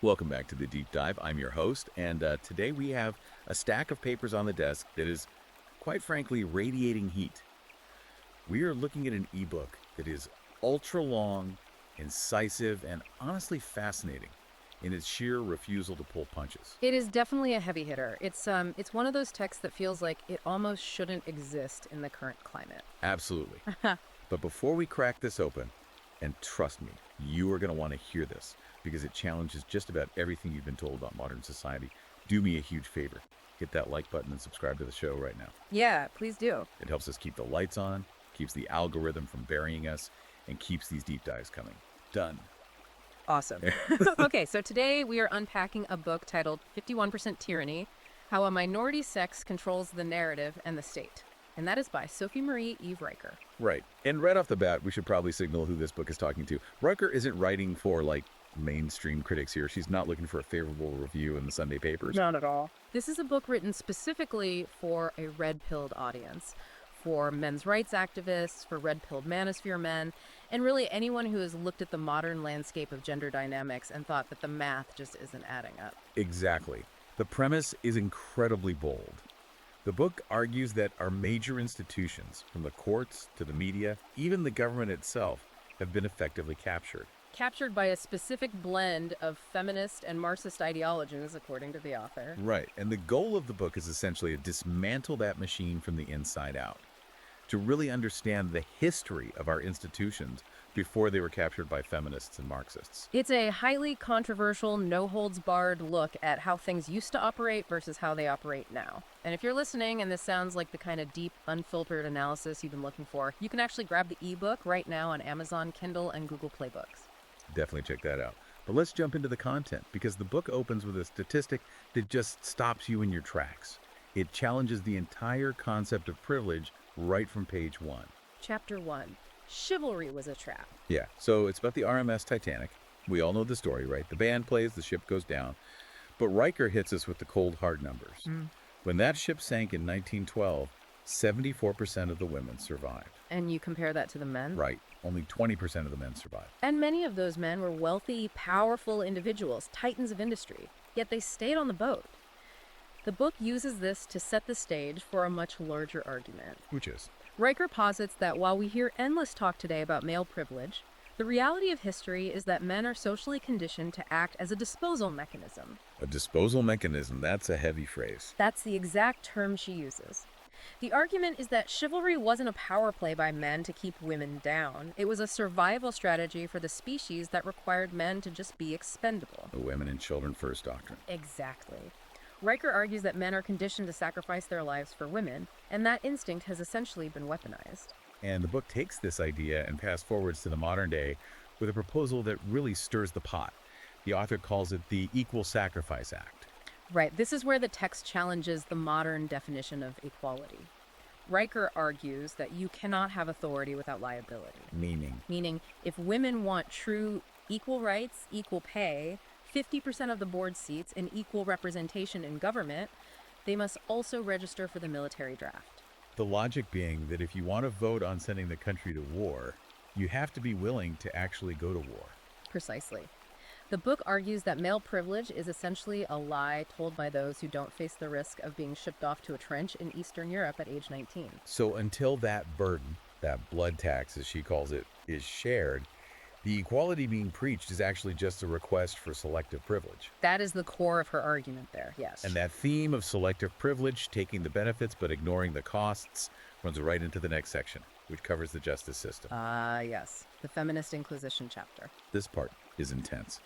Welcome back to the Deep Dive. I'm your host, and today we have a stack of papers on the desk that is, quite frankly, radiating heat. We are looking at an ebook that is ultra long, incisive, and honestly fascinating in its sheer refusal to pull punches. It is definitely a heavy hitter. It's one of those texts that feels like it almost shouldn't exist in the current climate. Absolutely. But before we crack this open, and trust me, you are going to want to hear this because it challenges just about everything you've been told about modern society. Do me a huge favor. Hit that like button and subscribe to the show right now. Yeah, please do. It helps us keep the lights on, keeps the algorithm from burying us, and keeps these deep dives coming. Done. Awesome. Okay, so today we are unpacking a book titled 51% Tyranny, How a Minority Sex Controls the Narrative and the State. And that is by Sophie Marie Eve Riker. Right. And right off the bat, we should probably signal who this book is talking to. Riker isn't writing for, mainstream critics here. She's not looking for a favorable review in the Sunday papers. Not at all. This is a book written specifically for a red-pilled audience, for men's rights activists, for red-pilled manosphere men, and really anyone who has looked at the modern landscape of gender dynamics and thought that the math just isn't adding up. Exactly. The premise is incredibly bold. The book argues that our major institutions, from the courts to the media, even the government itself, have been effectively captured. Captured by a specific blend of feminist and Marxist ideologies, according to the author. Right. And the goal of the book is essentially to dismantle that machine from the inside out, to really understand the history of our institutions before they were captured by feminists and Marxists. It's a highly controversial, no-holds-barred look at how things used to operate versus how they operate now. And if you're listening and this sounds like the kind of deep, unfiltered analysis you've been looking for, you can actually grab the ebook right now on Amazon, Kindle, and Google Play Books. Definitely check that out. But let's jump into the content, because the book opens with a statistic that just stops you in your tracks. It challenges the entire concept of privilege right from page 1. Chapter 1. Chivalry was a trap. Yeah, so it's about the RMS Titanic. We all know the story, right? The band plays, the ship goes down. But Riker hits us with the cold, hard numbers. When that ship sank in 1912, 74% of the women survived. And you compare that to the men? Right. Only 20% of the men survived. And many of those men were wealthy, powerful individuals, titans of industry. Yet they stayed on the boat. The book uses this to set the stage for a much larger argument. Which is? Riker posits that while we hear endless talk today about male privilege, the reality of history is that men are socially conditioned to act as a disposal mechanism. A disposal mechanism, that's a heavy phrase. That's the exact term she uses. The argument is that chivalry wasn't a power play by men to keep women down. It was a survival strategy for the species that required men to just be expendable. The women and children first doctrine. Exactly. Riker argues that men are conditioned to sacrifice their lives for women, and that instinct has essentially been weaponized. And the book takes this idea and fast forwards to the modern day with a proposal that really stirs the pot. The author calls it the Equal Sacrifice Act. Right, this is where the text challenges the modern definition of equality. Riker argues that you cannot have authority without liability. Meaning, if women want true equal rights, equal pay, 50% of the board seats, and equal representation in government, they must also register for the military draft. The logic being that if you want to vote on sending the country to war, you have to be willing to actually go to war. Precisely. The book argues that male privilege is essentially a lie told by those who don't face the risk of being shipped off to a trench in Eastern Europe at age 19. So until that burden, that blood tax as she calls it, is shared, the equality being preached is actually just a request for selective privilege. That is the core of her argument there, yes. And that theme of selective privilege, taking the benefits but ignoring the costs, runs right into the next section, which covers the justice system. Yes, the Feminist Inquisition chapter. This part is intense.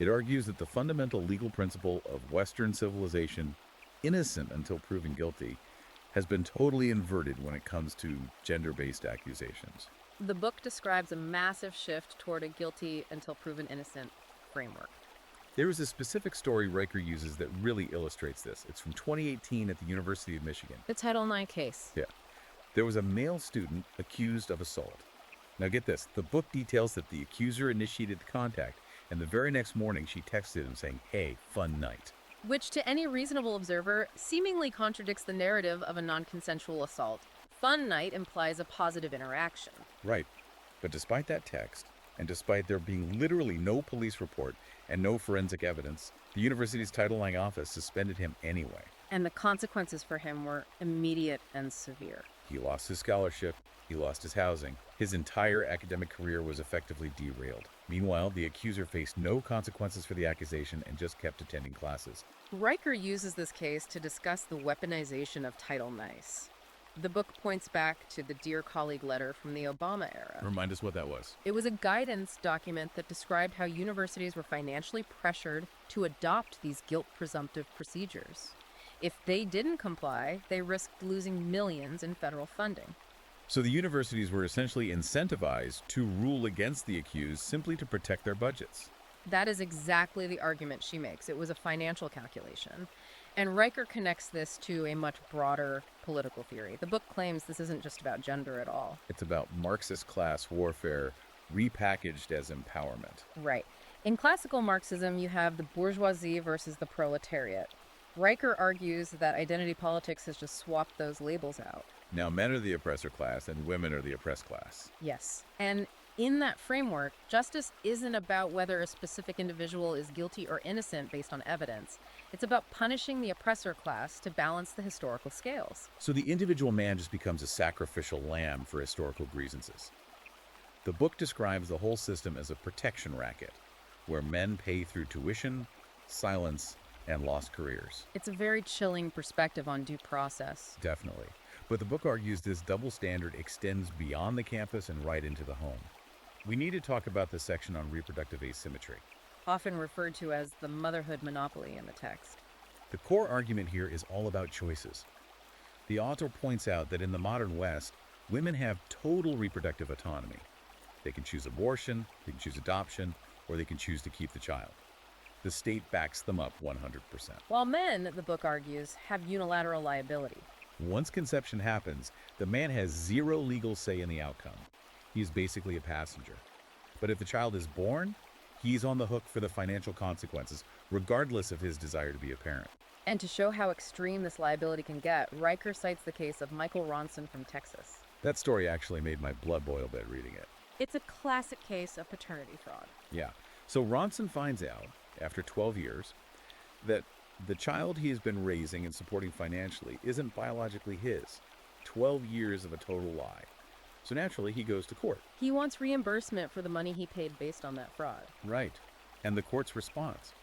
It argues that the fundamental legal principle of Western civilization, innocent until proven guilty, has been totally inverted when it comes to gender-based accusations. The book describes a massive shift toward a guilty until proven innocent framework. There is a specific story Riker uses that really illustrates this. It's from 2018 at the University of Michigan. The Title IX case. Yeah. There was a male student accused of assault. Now get this, the book details that the accuser initiated the contact, and the very next morning she texted him saying, "Hey, fun night." Which to any reasonable observer seemingly contradicts the narrative of a non-consensual assault. Fun night implies a positive interaction. Right. But despite that text, And despite there being literally no police report and no forensic evidence, the university's Title IX office suspended him anyway. And the consequences for him were immediate and severe. He lost his scholarship, he lost his housing. His entire academic career was effectively derailed. Meanwhile, the accuser faced no consequences for the accusation and just kept attending classes. Riker uses this case to discuss the weaponization of Title IX. The book points back to the Dear Colleague letter from the Obama era. Remind us what that was. It was a guidance document that described how universities were financially pressured to adopt these guilt-presumptive procedures. If they didn't comply, they risked losing millions in federal funding. So the universities were essentially incentivized to rule against the accused simply to protect their budgets. That is exactly the argument she makes. It was a financial calculation. And Riker connects this to a much broader political theory. The book claims this isn't just about gender at all. It's about Marxist class warfare repackaged as empowerment. Right. In classical Marxism, you have the bourgeoisie versus the proletariat. Riker argues that identity politics has just swapped those labels out. Now men are the oppressor class and women are the oppressed class. Yes. And in that framework, justice isn't about whether a specific individual is guilty or innocent based on evidence. It's about punishing the oppressor class to balance the historical scales. So the individual man just becomes a sacrificial lamb for historical grievances. The book describes the whole system as a protection racket, where men pay through tuition, silence, and lost careers. It's a very chilling perspective on due process. Definitely. But the book argues this double standard extends beyond the campus and right into the home. We need to talk about the section on reproductive asymmetry. Often referred to as the motherhood monopoly in the text. The core argument here is all about choices. The author points out that in the modern West, women have total reproductive autonomy. They can choose abortion, they can choose adoption, or they can choose to keep the child. The state backs them up 100%. While men, the book argues, have unilateral liability. Once conception happens, the man has zero legal say in the outcome. He is basically a passenger. But if the child is born, he's on the hook for the financial consequences, regardless of his desire to be a parent. And to show how extreme this liability can get, Riker cites the case of Michael Ronson from Texas. That story actually made my blood boil a bit reading it. It's a classic case of paternity fraud. Yeah. So Ronson finds out, after 12 years, that the child he has been raising and supporting financially isn't biologically his. 12 years of a total lie. So naturally, he goes to court. He wants reimbursement for the money he paid based on that fraud. Right. And the court's response?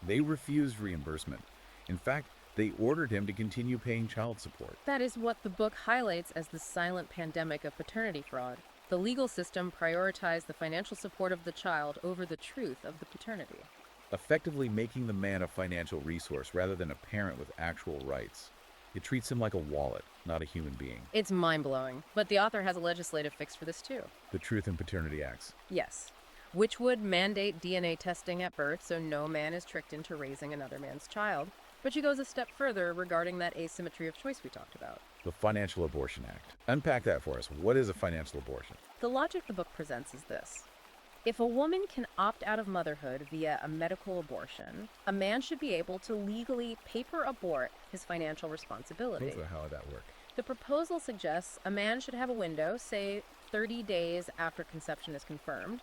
They refused reimbursement. In fact, they ordered him to continue paying child support. That is what the book highlights as the silent pandemic of paternity fraud. The legal system prioritized the financial support of the child over the truth of the paternity. Effectively making the man a financial resource rather than a parent with actual rights. It treats him like a wallet, not a human being. It's mind-blowing, but the author has a legislative fix for this too. The Truth in Paternity Acts. Yes, which would mandate DNA testing at birth so no man is tricked into raising another man's child. But she goes a step further regarding that asymmetry of choice we talked about. The Financial Abortion Act. Unpack that for us. What is a financial abortion? The logic the book presents is this. If a woman can opt out of motherhood via a medical abortion, a man should be able to legally paper abort his financial responsibility. How would that work? The proposal suggests a man should have a window, say 30 days after conception is confirmed,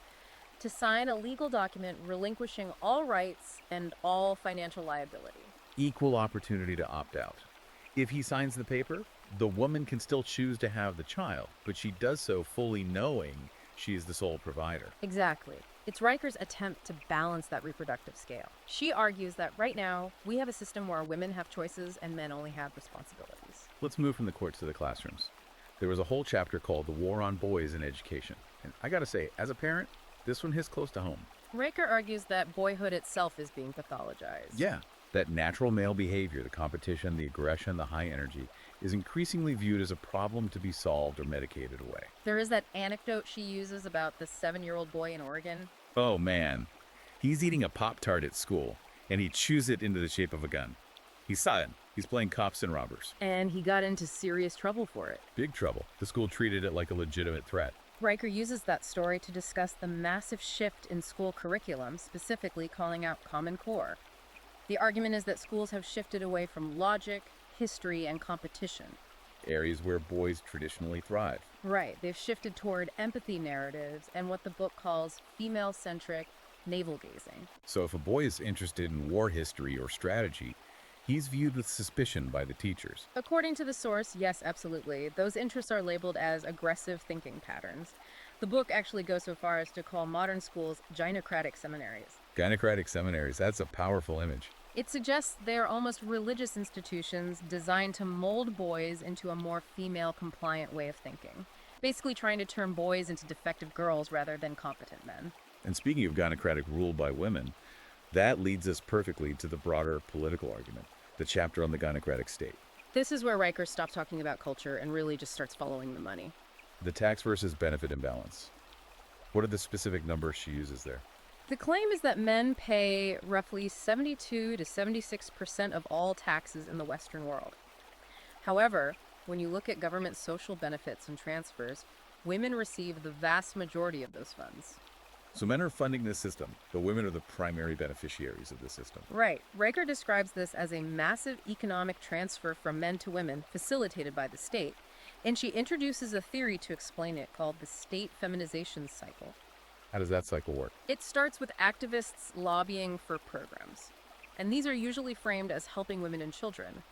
to sign a legal document relinquishing all rights and all financial liability. Equal opportunity to opt out. If he signs the paper, the woman can still choose to have the child, but she does so fully knowing she is the sole provider. Exactly. It's Riker's attempt to balance that reproductive scale. She argues that right now, we have a system where women have choices and men only have responsibilities. Let's move from the courts to the classrooms. There was a whole chapter called The War on Boys in Education. And I gotta say, as a parent, this one hits close to home. Riker argues that boyhood itself is being pathologized. Yeah. That natural male behavior, the competition, the aggression, the high energy, is increasingly viewed as a problem to be solved or medicated away. There is that anecdote she uses about the 7-year-old boy in Oregon. Oh man, he's eating a Pop-Tart at school, and he chews it into the shape of a gun. He's silent. He's playing cops and robbers. And he got into serious trouble for it. Big trouble. The school treated it like a legitimate threat. Riker uses that story to discuss the massive shift in school curriculum, specifically calling out Common Core. The argument is that schools have shifted away from logic, history, and competition. Areas where boys traditionally thrive. Right. They've shifted toward empathy narratives and what the book calls female-centric navel-gazing. So if a boy is interested in war history or strategy, he's viewed with suspicion by the teachers. According to the source, yes, absolutely. Those interests are labeled as aggressive thinking patterns. The book actually goes so far as to call modern schools gynocratic seminaries. Gynocratic seminaries, that's a powerful image. It suggests they are almost religious institutions designed to mold boys into a more female-compliant way of thinking, basically trying to turn boys into defective girls rather than competent men. And speaking of gynocratic rule by women, that leads us perfectly to the broader political argument, the chapter on the gynocratic state. This is where Riker stops talking about culture and really just starts following the money. The tax versus benefit imbalance. What are the specific numbers she uses there? The claim is that men pay roughly 72 to 76% of all taxes in the Western world. However, when you look at government social benefits and transfers, women receive the vast majority of those funds. So men are funding this system, but women are the primary beneficiaries of the system. Right. Riker describes this as a massive economic transfer from men to women facilitated by the state, and she introduces a theory to explain it called the state feminization cycle. How does that cycle work? It starts with activists lobbying for programs, and these are usually framed as helping women and children.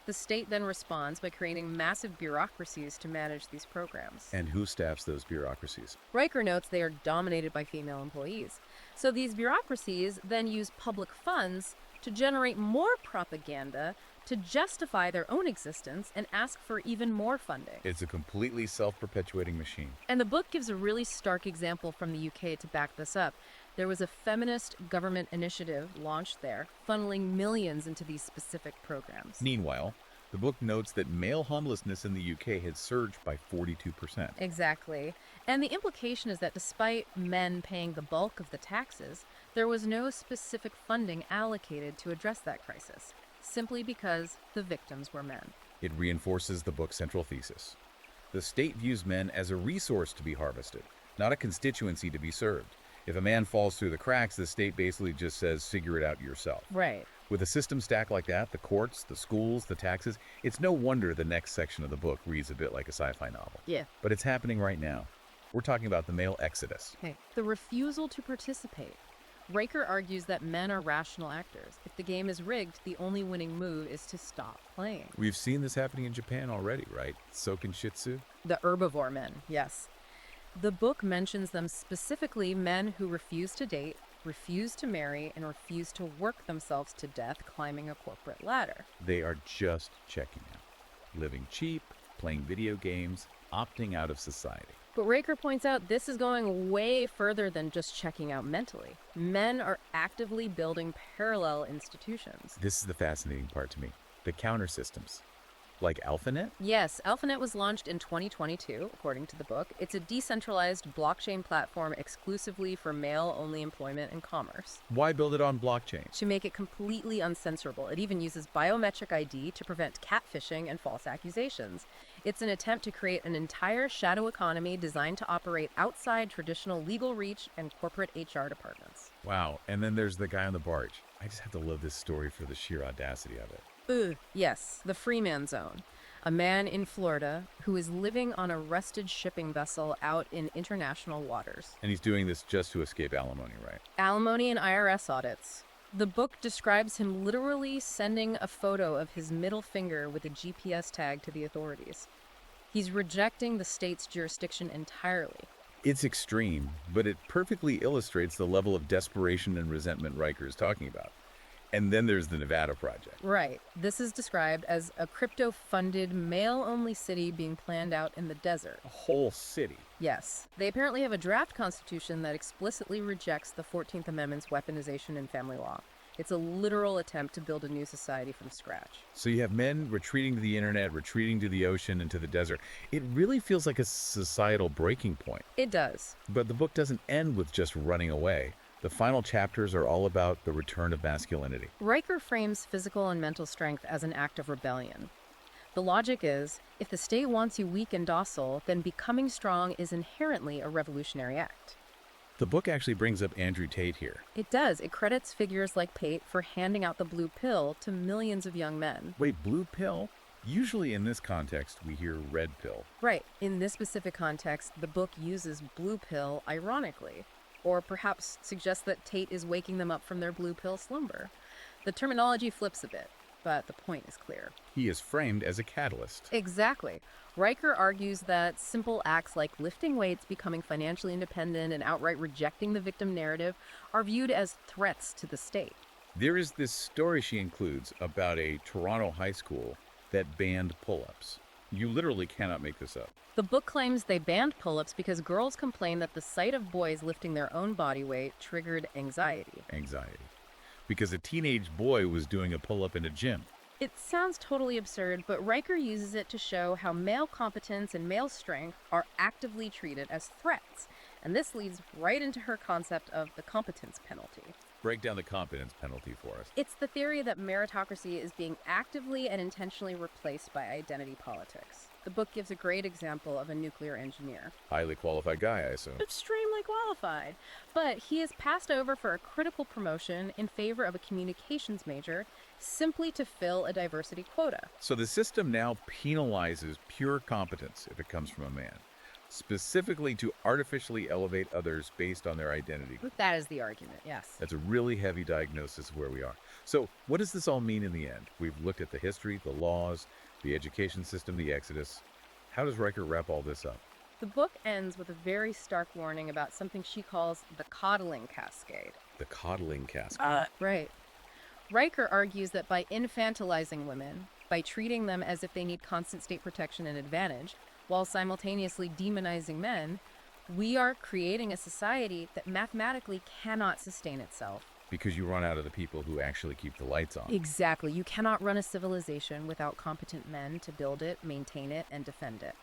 The state then responds by creating massive bureaucracies to manage these programs. And who staffs those bureaucracies? Riker notes they are dominated by female employees. So these bureaucracies then use public funds to generate more propaganda to justify their own existence and ask for even more funding. It's a completely self-perpetuating machine. And the book gives a really stark example from the UK to back this up. There was a feminist government initiative launched there, funneling millions into these specific programs. Meanwhile, the book notes that male homelessness in the UK had surged by 42%. Exactly. And the implication is that despite men paying the bulk of the taxes, there was no specific funding allocated to address that crisis, simply because the victims were men. It reinforces the book's central thesis. The state views men as a resource to be harvested, not a constituency to be served. If a man falls through the cracks, the state basically just says, figure it out yourself. Right. With a system stacked like that, the courts, the schools, the taxes, it's no wonder the next section of the book reads a bit like a sci-fi novel. Yeah. But it's happening right now. We're talking about the male exodus. Okay. The refusal to participate. Riker argues that men are rational actors. If the game is rigged, the only winning move is to stop playing. We've seen this happening in Japan already, right? Soken Shitsu? The herbivore men, yes. The book mentions them specifically men who refuse to date, refuse to marry, and refuse to work themselves to death climbing a corporate ladder. They are just checking out, living cheap, playing video games, opting out of society. But Riker points out this is going way further than just checking out mentally. Men are actively building parallel institutions. This is the fascinating part to me. The counter systems. Like AlphaNet? Yes, AlphaNet was launched in 2022, according to the book. It's a decentralized blockchain platform exclusively for male-only employment and commerce. Why build it on blockchain? To make it completely uncensorable. It even uses biometric ID to prevent catfishing and false accusations. It's an attempt to create an entire shadow economy designed to operate outside traditional legal reach and corporate HR departments. Wow, and then there's the guy on the barge. I just have to love this story for the sheer audacity of it. Yes, the Freeman Zone. A man in Florida who is living on a rusted shipping vessel out in international waters. And he's doing this just to escape alimony, right? Alimony and IRS audits. The book describes him literally sending a photo of his middle finger with a GPS tag to the authorities. He's rejecting the state's jurisdiction entirely. It's extreme, but it perfectly illustrates the level of desperation and resentment Riker is talking about. And then there's the Nevada Project. Right. This is described as a crypto-funded, male-only city being planned out in the desert. A whole city. Yes. They apparently have a draft constitution that explicitly rejects the 14th Amendment's weaponization in family law. It's a literal attempt to build a new society from scratch. So you have men retreating to the internet, retreating to the ocean and to the desert. It really feels like a societal breaking point. It does. But the book doesn't end with just running away. The final chapters are all about the return of masculinity. Riker frames physical and mental strength as an act of rebellion. The logic is, if the state wants you weak and docile, then becoming strong is inherently a revolutionary act. The book actually brings up Andrew Tate here. It does. It credits figures like Pate for handing out the blue pill to millions of young men. Wait, blue pill? Usually in this context, we hear red pill. Right. In this specific context, the book uses blue pill ironically, or perhaps suggests that Tate is waking them up from their blue pill slumber. The terminology flips a bit, but the point is clear. He is framed as a catalyst. Exactly. Riker argues that simple acts like lifting weights, becoming financially independent, and outright rejecting the victim narrative are viewed as threats to the state. There is this story she includes about a Toronto high school that banned pull-ups. You literally cannot make this up. The book claims they banned pull-ups because girls complained that the sight of boys lifting their own body weight triggered anxiety. Anxiety. Because a teenage boy was doing a pull-up in a gym. It sounds totally absurd, but Riker uses it to show how male competence and male strength are actively treated as threats. And this leads right into her concept of the competence penalty. Break down the competence penalty for us. It's the theory that meritocracy is being actively and intentionally replaced by identity politics. The book gives a great example of a nuclear engineer. Highly qualified guy, I assume. Extremely qualified. But he is passed over for a critical promotion in favor of a communications major simply to fill a diversity quota. So the system now penalizes pure competence if it comes from a man, specifically to artificially elevate others based on their identity. That is the argument, yes. That's a really heavy diagnosis of where we are. So what does this all mean in the end? We've looked at the history, the laws, the education system, the exodus. How does Riker wrap all this up? The book ends with a very stark warning about something she calls the coddling cascade. The coddling cascade. Right. Riker argues that by infantilizing women, by treating them as if they need constant state protection and advantage, while simultaneously demonizing men, we are creating a society that mathematically cannot sustain itself. Because you run out of the people who actually keep the lights on. Exactly. You cannot run a civilization without competent men to build it, maintain it, and defend it.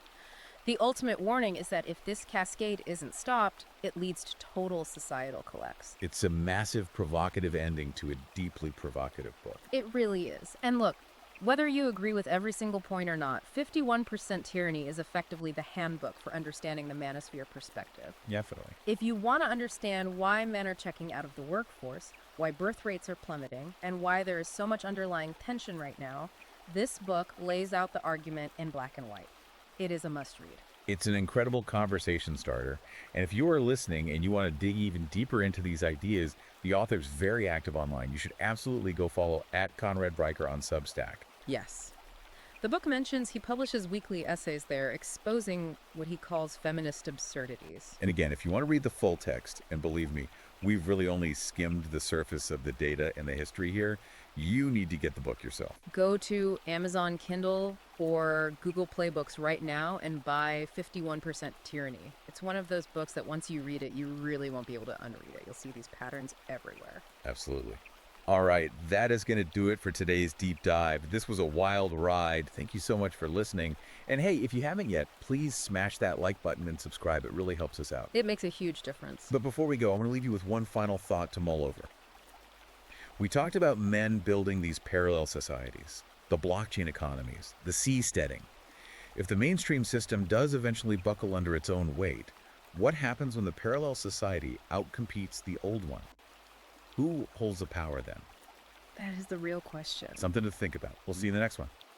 The ultimate warning is that if this cascade isn't stopped, it leads to total societal collapse. It's a massive provocative ending to a deeply provocative book. It really is. And look, whether you agree with every single point or not, 51% Tyranny is effectively the handbook for understanding the manosphere perspective. Definitely. If you want to understand why men are checking out of the workforce, why birth rates are plummeting, and why there is so much underlying tension right now, this book lays out the argument in black and white. It is a must-read. It's an incredible conversation starter, and if you are listening and you want to dig even deeper into these ideas, the author's very active online. You should absolutely go follow @ConradRiker on Substack. Yes. The book mentions he publishes weekly essays there exposing what he calls feminist absurdities. And again, if you want to read the full text, and believe me, we've really only skimmed the surface of the data and the history here, you need to get the book yourself. Go to Amazon Kindle or Google Play Books right now and buy 51% Tyranny. It's one of those books that once you read it, you really won't be able to unread it. You'll see these patterns everywhere. Absolutely. All right, that is going to do it for today's deep dive. This was a wild ride. Thank you so much for listening. And hey, if you haven't yet, please smash that like button and subscribe. It really helps us out. It makes a huge difference. But before we go, I want to leave you with one final thought to mull over. We talked about men building these parallel societies, the blockchain economies, the seasteading. If the mainstream system does eventually buckle under its own weight, what happens when the parallel society outcompetes the old one? Who holds the power then? That is the real question. Something to think about. We'll see you in the next one.